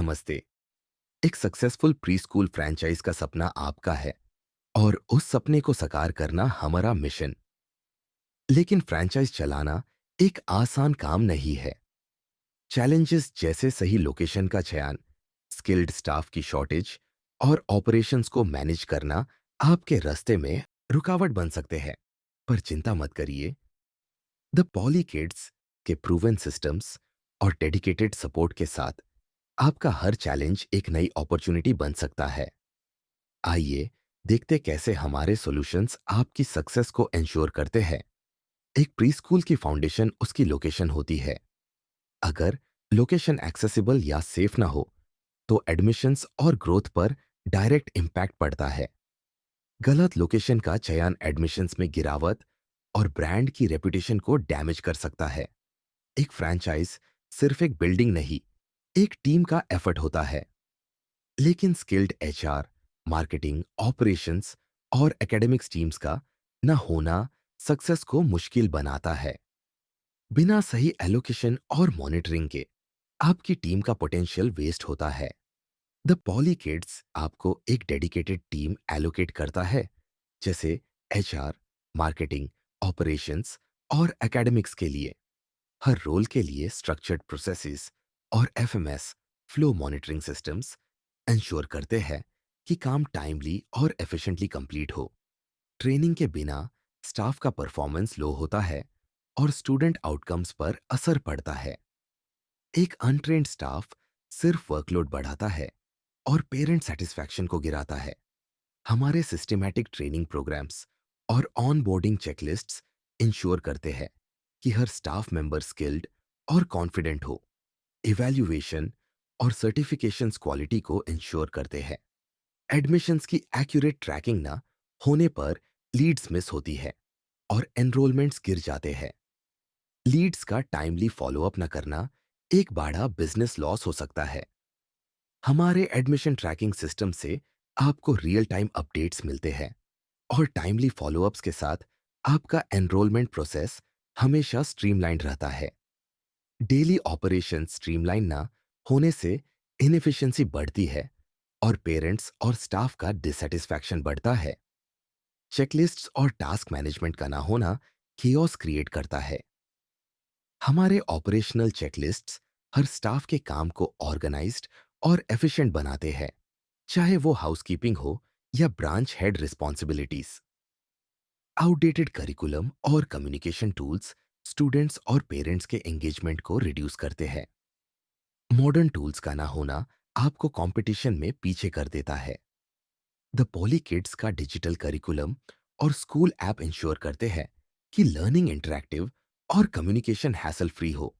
नमस्ते। एक successful pre school franchise का सपना आपका है और उस सपने को साकार करना हमारा मिशन। लेकिन फ्रेंचाइज चलाना एक आसान काम नहीं है। चैलेंजेस जैसे सही लोकेशन का चयन, स्किल्ड स्टाफ की शॉर्टेज और ऑपरेशंस को मैनेज करना आपके रास्ते में रुकावट बन सकते हैं। पर चिंता मत करिए। द पॉली किड्स के प्रूवन सिस्टम्स और डेडिकेटेड सपोर्ट के साथ आपका हर चैलेंज एक नई अपॉर्चुनिटी बन सकता है। आइए देखते कैसे हमारे सॉल्यूशंस आपकी सक्सेस को इंश्योर करते हैं। एक प्री स्कूल की फाउंडेशन उसकी लोकेशन होती है। अगर लोकेशन एक्सेसिबल या सेफ ना हो तो एडमिशंस और ग्रोथ पर डायरेक्ट इम्पैक्ट पड़ता है। गलत लोकेशन का चयन एडमिशंस में गिरावट और ब्रांड की रेपुटेशन को डैमेज कर सकता है। एक फ्रैंचाइज सिर्फ एक बिल्डिंग नहीं, एक टीम का एफर्ट होता है। लेकिन स्किल्ड एचआर, मार्केटिंग, ऑपरेशंस और एकेडमिक्स टीम्स का न होना सक्सेस को मुश्किल बनाता है। बिना सही एलोकेशन और मॉनिटरिंग के आपकी टीम का पोटेंशियल वेस्ट होता है। द पॉली किड्स आपको एक डेडिकेटेड टीम एलोकेट करता है, जैसे एचआर, मार्केटिंग, ऑपरेशंस और एकेडमिक्स के लिए। हर रोल के लिए स्ट्रक्चर्ड प्रोसेसेस और FMS flow monitoring systems ensure करते हैं कि काम टाइमली और एफिशिएंटली कंप्लीट हो। ट्रेनिंग के बिना स्टाफ का परफॉर्मेंस लो होता है और स्टूडेंट आउटकम्स पर असर पड़ता है। एक अनट्रेन्ड स्टाफ सिर्फ वर्कलोड बढ़ाता है और पेरेंट सेटिस्फैक्शन को गिराता है। हमारे सिस्टमैटिक ट्रेनिंग प्रोग्राम्स और ऑन बोर्डिंग चेकलिस्ट्स इंश्योर करते हैं कि हर स्टाफ मेंबर स्किल्ड और कॉन्फिडेंट हो। इवैल्यूएशन और सर्टिफिकेशंस क्वालिटी को इंश्योर करते हैं। एडमिशंस की एक्यूरेट ट्रैकिंग ना होने पर लीड्स मिस होती है और एनरोलमेंट्स गिर जाते हैं। लीड्स का टाइमली फॉलोअप न करना एक बड़ा बिजनेस लॉस हो सकता है। हमारे एडमिशन ट्रैकिंग सिस्टम से आपको रियल टाइम अपडेट्स मिलते हैं और टाइमली फॉलोअप्स के साथ आपका एनरोलमेंट प्रोसेस हमेशा स्ट्रीमलाइंड रहता है। डेली ऑपरेशन स्ट्रीमलाइन ना होने से इनएफिशिएंसी बढ़ती है और पेरेंट्स और स्टाफ का डिससेटिस्फैक्शन बढ़ता है। चेकलिस्ट्स और टास्क मैनेजमेंट का ना होना केओस क्रिएट करता है। हमारे ऑपरेशनल चेकलिस्ट्स हर स्टाफ के काम को ऑर्गेनाइज्ड और एफिशिएंट बनाते हैं, चाहे वो हाउसकीपिंग हो या branch head responsibilities. Outdated curriculum और कम्युनिकेशन टूल्स स्टूडेंट्स और पेरेंट्स के एंगेजमेंट को रिड्यूस करते हैं। मॉडर्न टूल्स का ना होना आपको कंपटीशन में पीछे कर देता है। द पॉली किड्स का डिजिटल करिकुलम और स्कूल ऐप इंश्योर करते हैं कि लर्निंग इंटरैक्टिव और कम्युनिकेशन हैसल फ्री हो।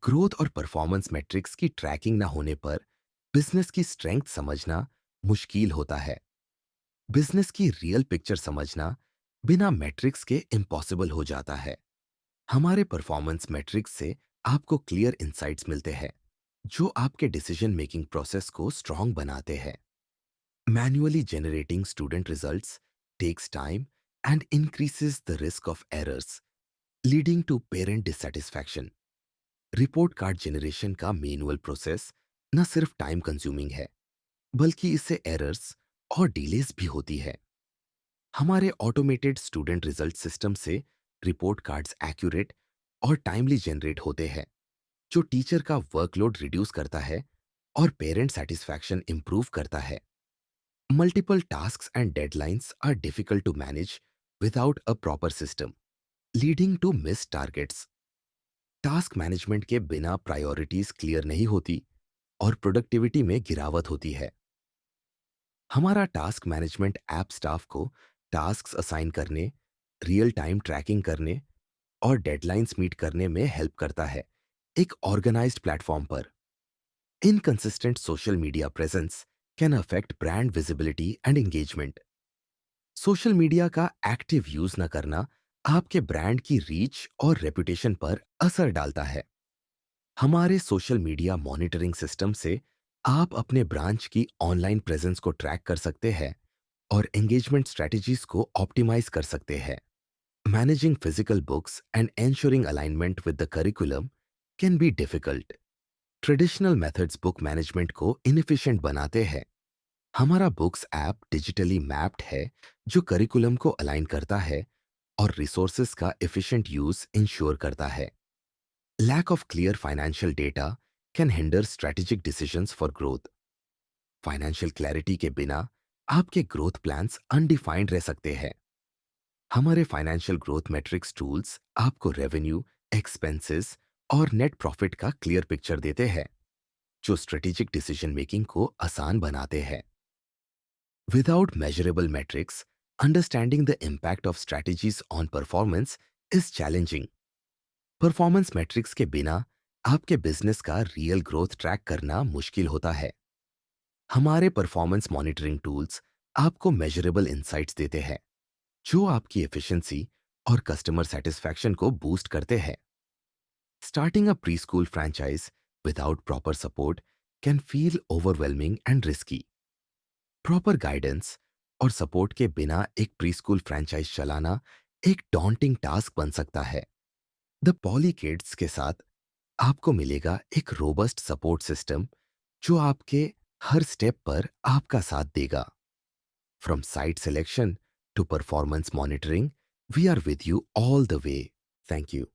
ग्रोथ और परफॉर्मेंस मैट्रिक्स की ट्रैकिंग ना होने पर बिजनेस की स्ट्रेंथ समझना मुश्किल होता है। बिजनेस की रियल पिक्चर समझना बिना मैट्रिक्स के इम्पॉसिबल हो जाता है। हमारे परफॉर्मेंस मैट्रिक्स से आपको क्लियर इंसाइट्स मिलते हैं जो आपके डिसीजन मेकिंग प्रोसेस को स्ट्रांग बनाते हैं। Manually generating student results takes time and increases the risk of errors, leading to parent dissatisfaction. Report card generation का मैनुअल प्रोसेस न सिर्फ टाइम कंज्यूमिंग है, बल्कि इससे एरर्स और डिलेस भी होती है। हमारे ऑटोमेटेड स्टूडेंट रिजल्ट सिस्टम से रिपोर्ट कार्ड्स एक्यूरेट और टाइमली जनरेट होते हैं, जो टीचर का वर्कलोड रिड्यूस करता है और पेरेंट सेटिस्फैक्शन इंप्रूव करता है। Multiple tasks and deadlines are difficult to manage without a proper system, leading to miss targets. Task management के बिना प्रायोरिटीज क्लियर नहीं होती और प्रोडक्टिविटी में गिरावट होती है। हमारा टास्क मैनेजमेंट ऐप स्टाफ को टास्क्स असाइन करने, रियल टाइम ट्रैकिंग करने और डेडलाइंस मीट करने में हेल्प करता है, एक ऑर्गेनाइज्ड प्लेटफॉर्म पर। Inconsistent social media presence can affect brand visibility and engagement. Social media का एक्टिव यूज न करना आपके ब्रांड की रीच और रेपुटेशन पर असर डालता है। हमारे सोशल मीडिया मॉनिटरिंग सिस्टम से आप अपने ब्रांच की ऑनलाइन प्रेजेंस को ट्रैक कर सकते हैं और एंगेजमेंट स्ट्रेटजीज को ऑप्टिमाइज कर सकते हैं। Managing physical books and ensuring alignment with the curriculum can be difficult. Traditional methods book management को इनएफिशिएंट बनाते हैं। हमारा बुक्स ऐप डिजिटली मैप्ड है, जो करिकुलम को अलाइन करता है और रिसोर्सेज का एफिशिएंट यूज इंश्योर करता है। Lack of clear financial data can hinder strategic decisions for growth. Financial clarity के बिना आपके ग्रोथ प्लान्स अनडिफाइंड रह सकते हैं। हमारे फाइनेंशियल ग्रोथ मैट्रिक्स टूल्स आपको रेवेन्यू, एक्सपेंसेस और नेट प्रॉफिट का क्लियर पिक्चर देते हैं, जो स्ट्रेटेजिक डिसीजन मेकिंग को आसान बनाते हैं। Without measurable metrics, understanding the impact of strategies on performance is challenging. Performance metrics के बिना आपके बिजनेस का रियल ग्रोथ ट्रैक करना मुश्किल होता है। हमारे परफॉर्मेंस मॉनिटरिंग टूल्स आपको मेजरेबल इंसाइट्स देते हैं, जो आपकी एफिशिएंसी और कस्टमर सेटिस्फैक्शन को बूस्ट करते हैं। Starting a pre school franchise without proper support can feel overwhelming and risky. Proper guidance और सपोर्ट के बिना एक प्री स्कूल फ्रेंचाइज चलाना एक डॉन्टिंग टास्क बन सकता है। द पॉली किड्स के साथ आपको मिलेगा एक रोबस्ट सपोर्ट सिस्टम, जो आपके हर स्टेप पर आपका साथ देगा। From site selection to performance monitoring, we are with you all the way. Thank you.